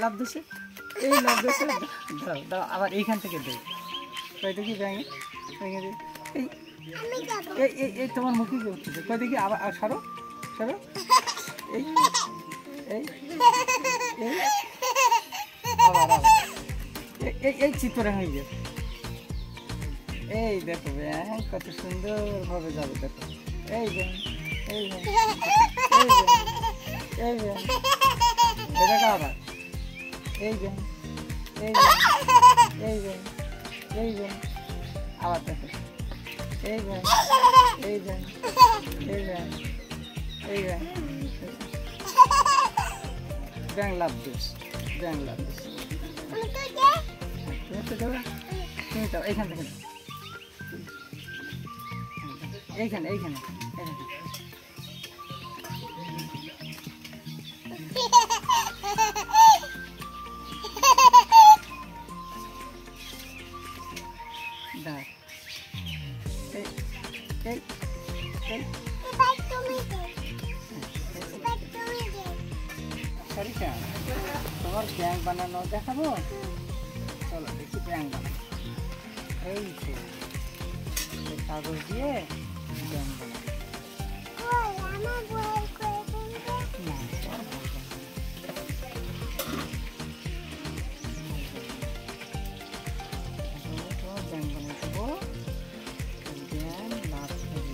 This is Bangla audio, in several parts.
লাভ দিছে, এই লাভ দিছে। দাও দাও, আবার এইখান থেকে দেই। কই দেখি ব্যাঙে, ব্যাঙে দিই। এই এই এই এই তোমার মুখে কি উঠতেছে? কই দেখি, আবার সরো সরো। এই এই এই আবার আবার এই এই চিত্র হয়ে গেছে। এই দেখো ব্যাঙ কত সুন্দরভাবে যাবে, দেখো। এই ব্যাঙ, এই ব্যাঙ, এই ব্যাঙ, এই ব্যাঙ, এই দেখো আবার। এই ব্যাঙ, এই ব্যাঙ, এই ব্যাঙ, এই ব্যাঙ, আবার দেখো। এই ব্যাঙ, এই ব্যাঙ, এই ব্যাঙ, এই ব্যাঙ, ব্যাঙ লাভ দিস, ব্যাঙ লাভ দিস। তুমি তো দেবে, তুমি তো এইখান থেকে দাও। এইখানে এইখানে দাও। এই এই এই সারিকা, তোমার ব্যাঙ বানানো দেখাবো? চলো দেখি ব্যাঙ বানানো। এই তো কাগজ দিয়ে ব্যাঙ বানাবো। ব্যাঙ বানিয়ে দেবো, ব্যাঙ লাভ দেবে।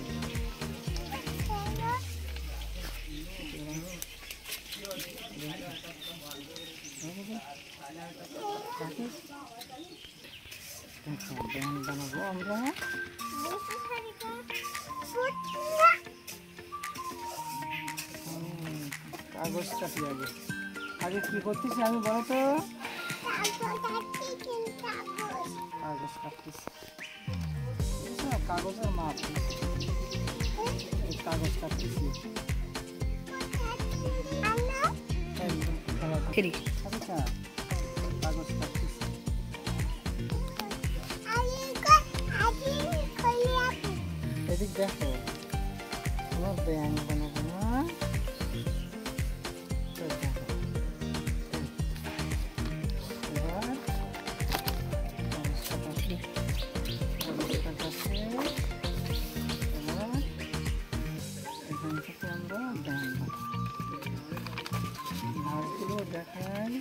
ব্যাঙ বানাবো আমরা। কাগজ কাটি আগে, আগে কি করতেছি আমি বলো তো? কাগজ কাটতেছি, কাগজের মাপ, কাগজ কাটতেছি। আচ্ছা, কাগজ কাটতেছি। এদিক দেখো, আমার ব্যাঙ বানাবো না। এখান থেকে আমরা ব্যাঙ ভাগগুলো দেখাই।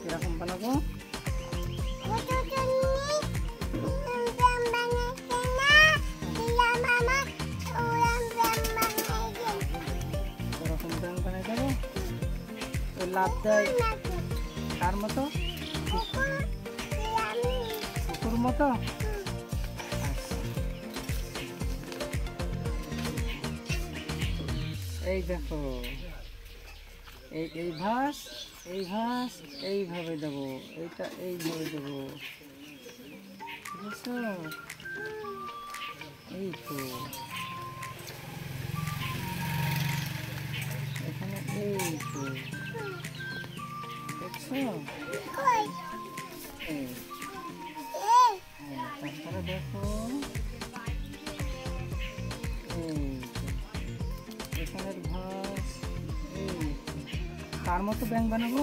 কিরকম বানাবো? লাভ দেয় কার মতো? কুকুর মতো। এই দেখো, এই এই ভাস, এই ভাস এইভাবে দেবো, এইটা এইভাবে দেবো, বুঝছো? এই তো এখানে, এই তো দেখছো? তারপরে দেখো, এখানের ভাস, এই কার মতো ব্যাঙ বানাবো?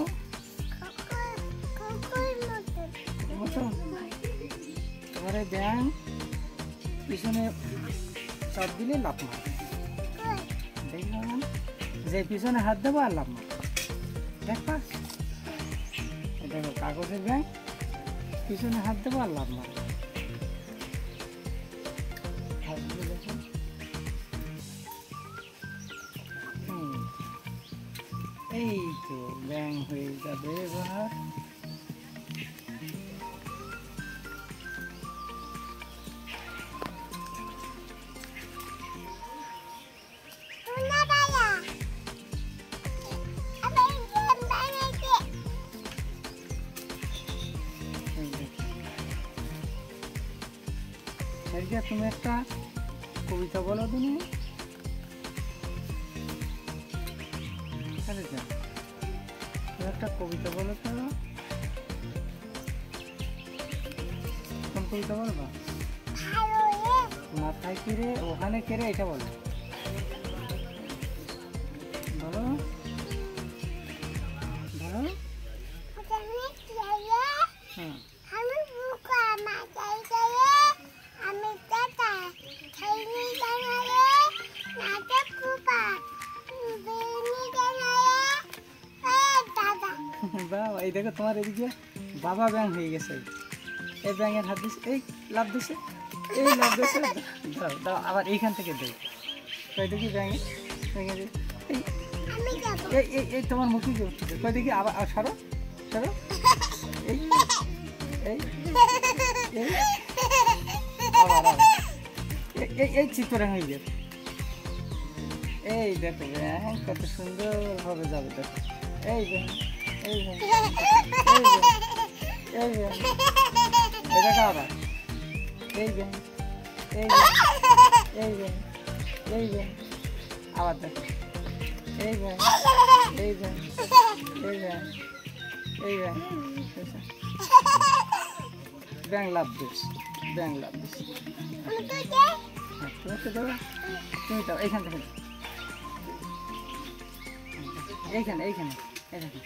তোমার এই ব্যাঙ পিছনে চাপ দিলে লাফ মারবে, দেখলাম যে পিছনে হাত দেবো আর লাফ মারবে। দেখবা, দেখো কাগজের ব্যাঙ, পিছনে হাত দেবো আর লাফ মারবে। এই তো ব্যাঙ হয়ে যাবে এবার। তুমি একটা কবিতা বলো তুমি। তুমি একটা কবিতা বলো তো, কোন কবিতা বলবা? মাথায় কেড়ে ওখানে কেড়ে, এটা বলো বলো বলো। হ্যাঁ বাবা, এই দেখো তোমার এদিকে বাবা ব্যাং হয়ে গেছে। এই ব্যাঙের হাত দিছে, এই লাভ দিছে, এই লাভ দিছে। দাও দাও, আবার এইখান থেকে দেই। কই দেখি ব্যাঙে ভেঙে দিই। এই এই এই তোমার মুখে কি উঠছে? কই দেখি, আবার সরো সরো। এই এই এই আবার আবার এই এই চিত্তরা হয়ে গেছে। এই দেখো ব্যাং কত সুন্দরভাবে যাবে, দেখো। এই ব্যাং, এই ব্যাং, এই ব্যাং, এই ব্যাং, এই দেখো আবার এই ব্যাং, এই ব্যাং, এই ব্যাং, এই ব্যাং, আবার দেখো এই ব্যাং, এই ব্যাং, এই ব্যাং, এই ব্যাং। ব্যাং love this, bang love this. তুমি তো দেবো, তুমি দাও এইখান থেকে, এইখানে এইখানে এইখানে।